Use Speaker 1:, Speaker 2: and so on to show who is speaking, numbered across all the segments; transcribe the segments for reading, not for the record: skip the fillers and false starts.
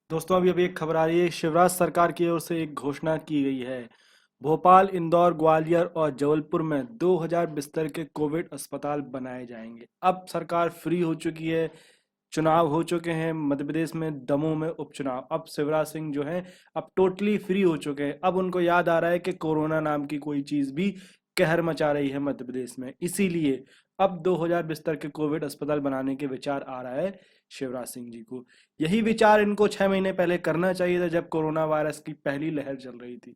Speaker 1: दोस्तों अभी अभी एक खबर आ रही है। शिवराज सरकार की ओर से एक घोषणा की गई है। भोपाल, इंदौर, ग्वालियर और जबलपुर में 2000 बिस्तर के कोविड अस्पताल बनाए जाएंगे। अब सरकार फ्री हो चुकी है। चुनाव हो चुके हैं मध्य प्रदेश में, दमोह में उपचुनाव। अब शिवराज सिंह जो हैं अब टोटली फ्री हो चुके हैं। अब उनको याद आ रहा है कि कोरोना नाम की कोई चीज भी कहर मचा रही है मध्य प्रदेश में। इसीलिए अब 2000 बिस्तर के कोविड अस्पताल बनाने के विचार आ रहा है शिवराज सिंह जी को। यही विचार इनको 6 महीने पहले करना चाहिए था, जब कोरोना वायरस की पहली लहर चल रही थी।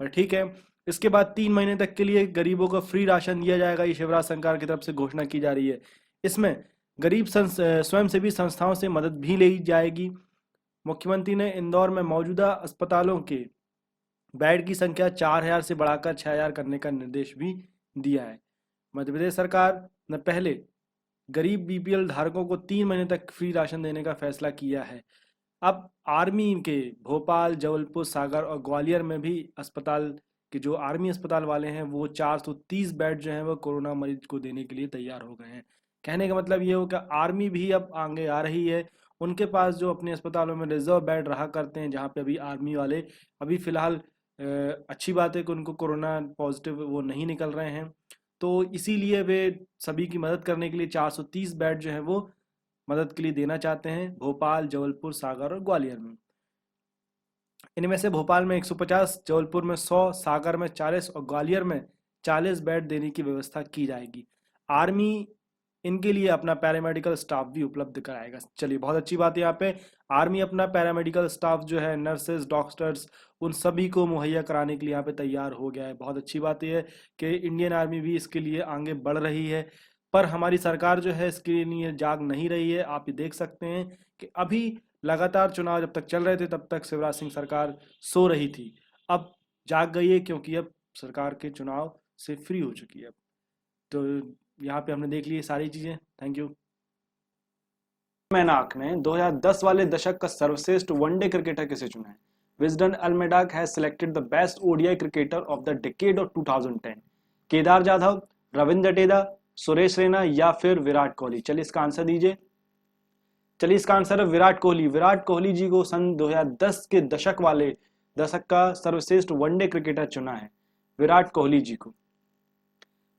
Speaker 1: पर ठीक है। इसके बाद 3 महीने तक के लिए गरीबों को फ्री राशन दिया जाएगा, ये शिवराज सरकार की तरफ से घोषणा की जा रही है। इसमें गरीब स्वयंसेवी संस्थाओं से मदद भी ली जाएगी। मुख्यमंत्री ने इंदौर में मौजूदा अस्पतालों के बेड की संख्या 4000 से बढ़ाकर 6000 करने का निर्देश भी दिया है। मध्य प्रदेश सरकार ने पहले गरीब बीपीएल धारकों को 3 महीने तक फ्री राशन देने का फैसला किया है। अब आर्मी के भोपाल, जबलपुर, सागर और ग्वालियर में भी अस्पताल के जो आर्मी अस्पताल वाले हैं वो 430 बेड जो हैं वो कोरोना मरीज को देने के लिए तैयार हो गए हैं। कहने का मतलब ये हो कि आर्मी भी अब आगे आ रही है। उनके पास जो अपने अस्पतालों में रिजर्व बेड रहा करते हैं, जहाँ पे अभी आर्मी वाले अभी फिलहाल अच्छी बात है कि उनको कोरोना पॉजिटिव वो नहीं निकल रहे हैं। तो इसीलिए वे सभी की मदद करने के लिए 430 बेड जो है वो मदद के लिए देना चाहते हैं भोपाल, जबलपुर, सागर और ग्वालियर में। इनमें से भोपाल में 150, जबलपुर में 100, सागर में 40 और ग्वालियर में 40 बेड देने की व्यवस्था की जाएगी। आर्मी इनके लिए अपना पैरामेडिकल स्टाफ भी उपलब्ध कराएगा। चलिए, बहुत अच्छी बात है। यहाँ पे आर्मी अपना पैरामेडिकल स्टाफ जो है, नर्सेज, डॉक्टर्स, उन सभी को मुहैया कराने के लिए यहाँ पे तैयार हो गया है। बहुत अच्छी बात यह है कि इंडियन आर्मी भी इसके लिए आगे बढ़ रही है। पर हमारी सरकार जो है इसके लिए जाग नहीं रही है। आप ये देख सकते हैं कि अभी लगातार चुनाव जब तक चल रहे थे तब तक शिवराज सिंह सरकार सो रही थी। अब जाग गई है, क्योंकि अब सरकार के चुनाव से फ्री हो चुकी है। अब तो यहाँ पे हमने देख ली सारी चीजें। Thank you.
Speaker 2: मैनाक ने 2010 वाले दशक का सर्वश्रेष्ठ वनडे क्रिकेटर किसे चुना है? Wisden almanack has selected the best ODI cricketer of the decade of 2010। Kedar Jadhav, Ravindra Jadeja, Suresh Raina या फिर विराट कोहली? चलिए इसका आंसर दीजिए। चलिए इसका आंसर है विराट कोहली। विराट कोहली जी को सन 2010 के दशक का सर्वश्रेष्ठ वनडे क्रिकेटर चुना है, विराट कोहली जी को।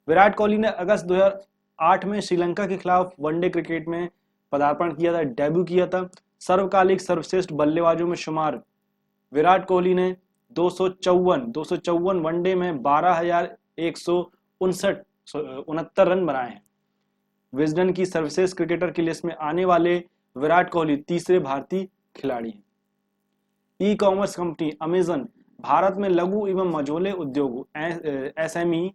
Speaker 2: विराट कोहली ने अगस्त 2008 में श्रीलंका के खिलाफ वनडे क्रिकेट में पदार्पण किया था, डेब्यू किया था। सर्वकालिक सर्वश्रेष्ठ बल्लेबाजों में शुमार विराट कोहली ने 254 वनडे में 12,169 रन बनाए हैं। विजडन की सर्वश्रेष्ठ क्रिकेटर की लिस्ट में आने वाले विराट कोहली तीसरे भारतीय खिलाड़ी हैं। E commerce company Amazon Bharat में लघु एवं मझोले उद्योग एसएमई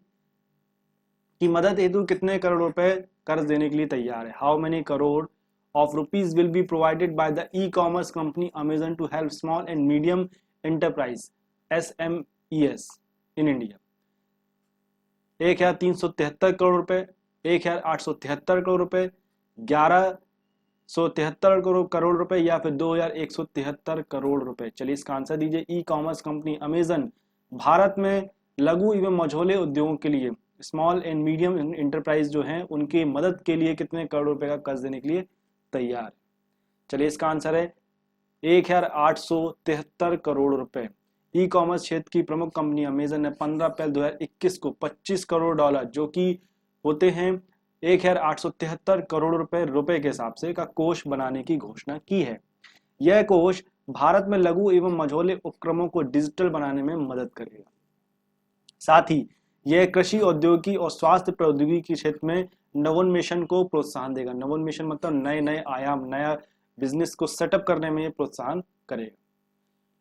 Speaker 2: की मदद हेतु कितने करोड़ रुपए कर्ज देने के लिए तैयार है? How many crore of rupees will be provided by the e-commerce company Amazon to help small and medium enterprise SMEs in India? 1,373 crore रुपए, 1,873 करोड़ रुपए, 1,173 करोड़ रुपए या फिर 2,173 करोड़ रुपए? चलिए इसका आंसर दीजिए। E commerce company Amazon Bharat में लघु एवं मझोले उद्योगों के लिए, स्मॉल एंड मीडियम इंटरप्राइज जो हैं, उनकी मदद के लिए कितने करोड़ रुपए का कर्ज देने के लिए तैयार? चलिए इसका आंसर है 1,873 करोड़ रुपए। ई कॉमर्स क्षेत्र की प्रमुख कंपनी अमेजन ने 15 अप्रैल 2021 को 25 करोड़ डॉलर, जो कि होते हैं 1,873 करोड़ रुपए के हिसाब से, का कोष बनाने की घोषणा की है। यह कोष भारत में लघु एवं मझोले उपक्रमों को डिजिटल बनाने में मदद करेगा। साथ ही यह कृषि, औद्योगिकी और स्वास्थ्य प्रौद्योगिकी क्षेत्र में नवोन्मेषण को प्रोत्साहन देगा। नवोन्मेषण मतलब नए नए आयाम, नया बिजनेस को सेटअप करने में प्रोत्साहन करेगा।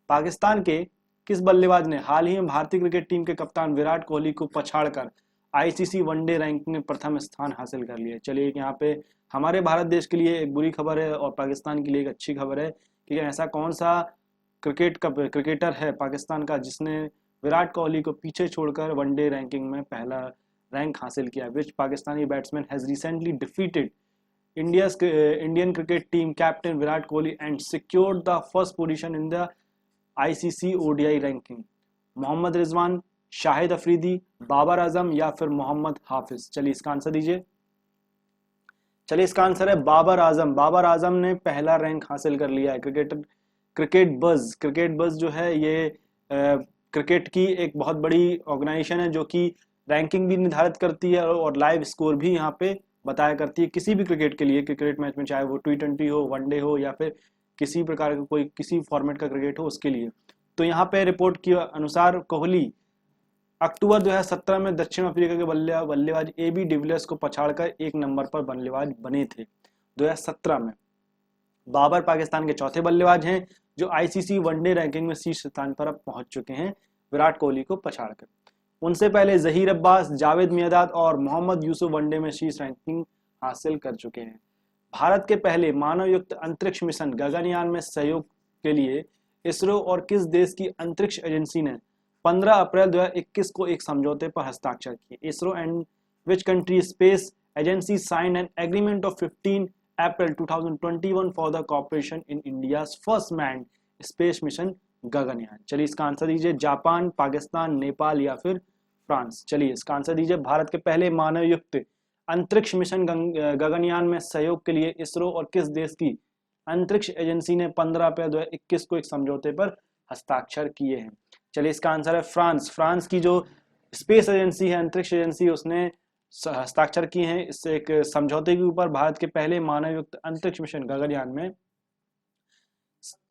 Speaker 2: पाकिस्तान के किस बल्लेबाज ने हाल ही में भारतीय क्रिकेट टीम के कप्तान विराट कोहली को पछाड़कर आईसीसी वनडे रैंकिंग में प्रथम स्थान हासिल कर लिया? चलिए यहाँ पे हमारे भारत देश के लिए एक बुरी खबर है और पाकिस्तान के लिए एक अच्छी खबर है कि ऐसा कौन सा क्रिकेटर है पाकिस्तान का जिसने विराट कोहली को पीछे छोड़कर वनडे रैंकिंग में पहला रैंक हासिल किया। Which Pakistani batsman has recently defeated Indian cricket team captain Virat Kohli and secured the first position in the ICC ODI ranking? Mohammad Rizwan, Shahid Afridi, Babar Azam या फिर मोहम्मद हाफिज? चलिए इसका आंसर दीजिए। चलिए इसका आंसर है बाबर आजम। बाबर आजम ने पहला रैंक हासिल कर लिया है क्रिकेटर क्रिकेट बज़ जो है ये क्रिकेट की एक बहुत बड़ी ऑर्गेनाइजेशन है जो कि रैंकिंग भी निर्धारित करती है और लाइव स्कोर भी यहाँ पे बताया करती है किसी भी क्रिकेट के लिए, क्रिकेट मैच में, चाहे वो T20 हो, वनडे हो या फिर किसी प्रकार का कोई किसी फॉर्मेट का क्रिकेट हो उसके लिए। तो यहाँ पे रिपोर्ट के अनुसार कोहली अक्टूबर 2017 में दक्षिण अफ्रीका के बल्लेबाज AB डिविलियर्स को पछाड़कर 1 नंबर पर बल्लेबाज बने थे 2017 में। बाबर पाकिस्तान के चौथे बल्लेबाज हैं जो ICC वनडे रैंकिंग में शीर्ष स्थान पर अब पहुंच चुके हैं विराट कोहली को पछाड़कर। उनसे पहले जहीर अब्बास, जावेद मियांदाद और मोहम्मद यूसुफ वनडे में शीर्ष रैंकिंग हासिल कर चुके हैं। भारत के पहले मानव युक्त अंतरिक्ष मिशन गगनयान में सहयोग के लिए इसरो और किस देश की अंतरिक्ष एजेंसी ने 15 अप्रैल 2021 को एक समझौते पर हस्ताक्षर किए? ISRO and which country space agency signed an agreement of 15 April 2021 for the cooperation in India's first manned space mission Gaganyaan. चलिए इसका आंसर दीजिए, जापान, पाकिस्तान, नेपाल या फिर फ्रांस। चलिए इसका आंसर दीजिए, भारत के पहले मानव युक्त अंतरिक्ष मिशन गगनयान में सहयोग के लिए इसरो और किस देश की अंतरिक्ष एजेंसी ने 15 अप्रैल 2021 को एक समझौते पर हस्ताक्षर किए हैं? चलिए इसका आंसर है फ्रांस। फ्रांस की जो स्पेस एजेंसी है, अंतरिक्ष एजेंसी, उसने हस्ताक्षर किए हैं इस एक समझौते के ऊपर। भारत के पहले मानव युक्त अंतरिक्ष मिशन गगनयान में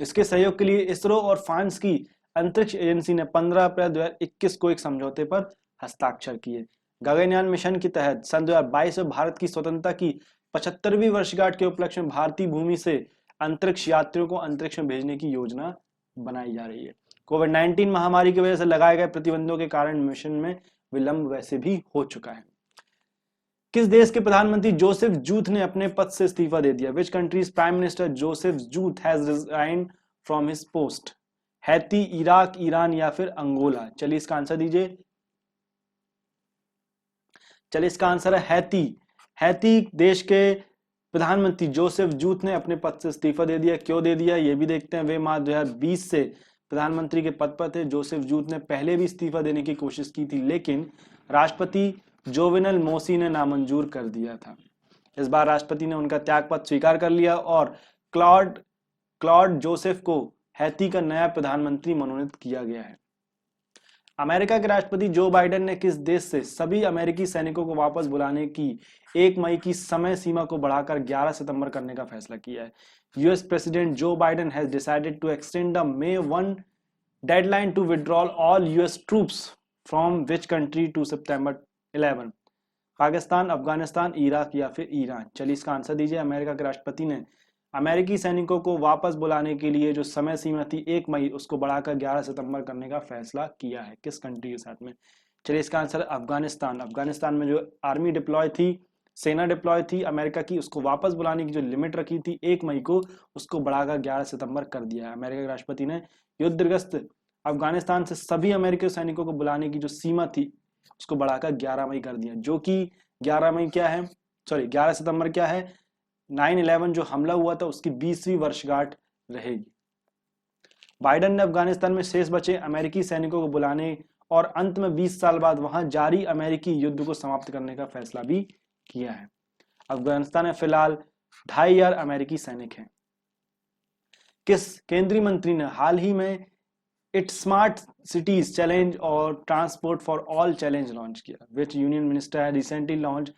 Speaker 2: इसके सहयोग के लिए इसरो और फ्रांस की अंतरिक्ष एजेंसी ने 15 अप्रैल 2021 को एक समझौते पर हस्ताक्षर किए। गगनयान मिशन के तहत सन 2022 में भारत की स्वतंत्रता की 75वीं वर्षगांठ के उपलक्ष्य में भारतीय भूमि से अंतरिक्ष यात्रियों को अंतरिक्ष में भेजने की योजना बनाई जा रही है। कोविड-19 महामारी की वजह से लगाए गए प्रतिबंधों के कारण मिशन में विलंब वैसे भी हो चुका है। किस देश के प्रधानमंत्री जोसेफ जूथ ने अपने पद से इस्तीफा दे दिया? Which country's prime minister Joseph Jouthe has resigned from his post? Haiti, Iraq, Iran या फिर अंगोला? चलिए इसका आंसर दीजिए। चलिए इसका आंसर है हैती। हैती देश के प्रधानमंत्री जोसेफ जूथ ने अपने पद से इस्तीफा दे दिया। क्यों दे दिया ये भी देखते हैं। वे मार्च 2020 से प्रधानमंत्री के पद पर थे। जोसेफ जूथ ने पहले भी इस्तीफा देने की कोशिश की थी लेकिन राष्ट्रपति जोवेनल मोसी ने नामंजूर कर दिया था। इस बार राष्ट्रपति ने उनका त्यागपत्र स्वीकार कर लिया और क्लॉड जोसेफ को हैती का नया प्रधानमंत्री मनोनीत किया गया है। अमेरिका के राष्ट्रपति जो बाइडेन ने किस देश से सभी अमेरिकी सैनिकों को वापस बुलाने की 1 मई की समय सीमा को बढ़ाकर 11 सितंबर करने का फैसला किया है? US president Joe Biden has decided to extend the May 1 deadline to withdrawal all US troops from which country to September 11? Pakistan, Afghanistan, Iraq या फिर ईरान? चलिए इसका आंसर दीजिए। अमेरिका के राष्ट्रपति ने अमेरिकी सैनिकों को वापस बुलाने के लिए जो समय सीमा थी 1 मई उसको बढ़ाकर 11 सितंबर करने का फैसला किया है। किस कंट्री के साथ में? चलिए इसका आंसर है अफगानिस्तान। अफगानिस्तान में जो आर्मी डिप्लॉय थी, सेना डिप्लॉय थी अमेरिका की, उसको वापस बुलाने की जो लिमिट रखी थी 1 मई को, उसको बढ़ाकर 11 सितंबर कर दिया है। अमेरिका के राष्ट्रपति ने युद्धग्रस्त अफगानिस्तान से सभी अमेरिकी सैनिकों को बुलाने की जो सीमा थी उसको बढ़ाकर 11 मई कर दिया, जो कि 11 मई क्या है, सॉरी 11 सितंबर क्या है, 9/11 जो हमला हुआ था उसकी 20वीं वर्षगांठ रहेगी। बाइडेन ने अफगानिस्तान में शेष बचे अमेरिकी सैनिकों को बुलाने और अंत में 20 साल बाद वहां जारी अमेरिकी युद्ध को समाप्त करने का फैसला भी किया है। अफगानिस्तान में फिलहाल 2500 अमेरिकी सैनिक हैं। किस केंद्रीय मंत्री ने हाल ही में इट स्मार्ट सिटीज चैलेंज और transport for all challenge launch किया? Which union minister had recently launch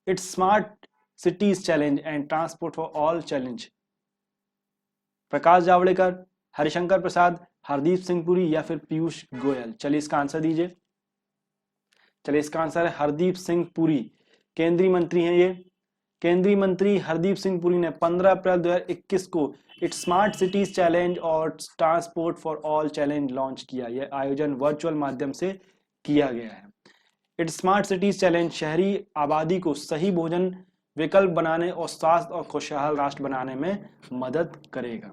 Speaker 2: eat smart cities challenge and transport for all challenge? Prakash Javadekar, Harishankar Prasad, Hardeep Singh Puri या फिर पीयूष गोयल? चलिए इसका आंसर दीजिए। चलिए इसका आंसर है हरदीप सिंह पुरी, केंद्रीय मंत्री हैं ये। केंद्रीय मंत्री हरदीप सिंह पुरी ने 15 अप्रैल 2021 को इट स्मार्ट सिटीज चैलेंज और transport for all challenge launch किया। यह आयोजन वर्चुअल माध्यम से किया गया है। इट स्मार्ट सिटीज चैलेंज शहरी आबादी को सही भोजन विकल्प बनाने और स्वास्थ्य और खुशहाल राष्ट्र बनाने में मदद करेगा।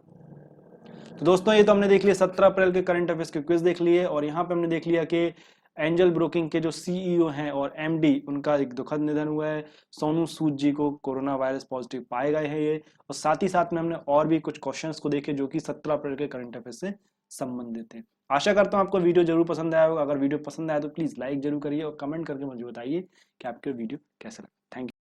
Speaker 2: तो दोस्तों ये तो हमने देख लिया 17 अप्रैल के करंट अफेयर्स के क्विज देख लिए और यहाँ पे हमने देख लिया कि एंजल ब्रोकिंग के जो सीईओ हैं और एमडी उनका एक दुखद निधन हुआ है। सोनू सूद जी को कोरोना वायरस पॉजिटिव पाए गए हैं ये, और साथ ही साथ में हमने और भी कुछ क्वेश्चंस को देखे जो कि 17 अप्रैल के करंट अफेयर्स से संबंधित थे। आशा करता हूँ आपको वीडियो जरूर पसंद आया होगा। अगर वीडियो पसंद आया तो प्लीज लाइक जरूर करिए और कमेंट करके मुझे बताइए कि आपके वीडियो कैसा लगा। Thank you.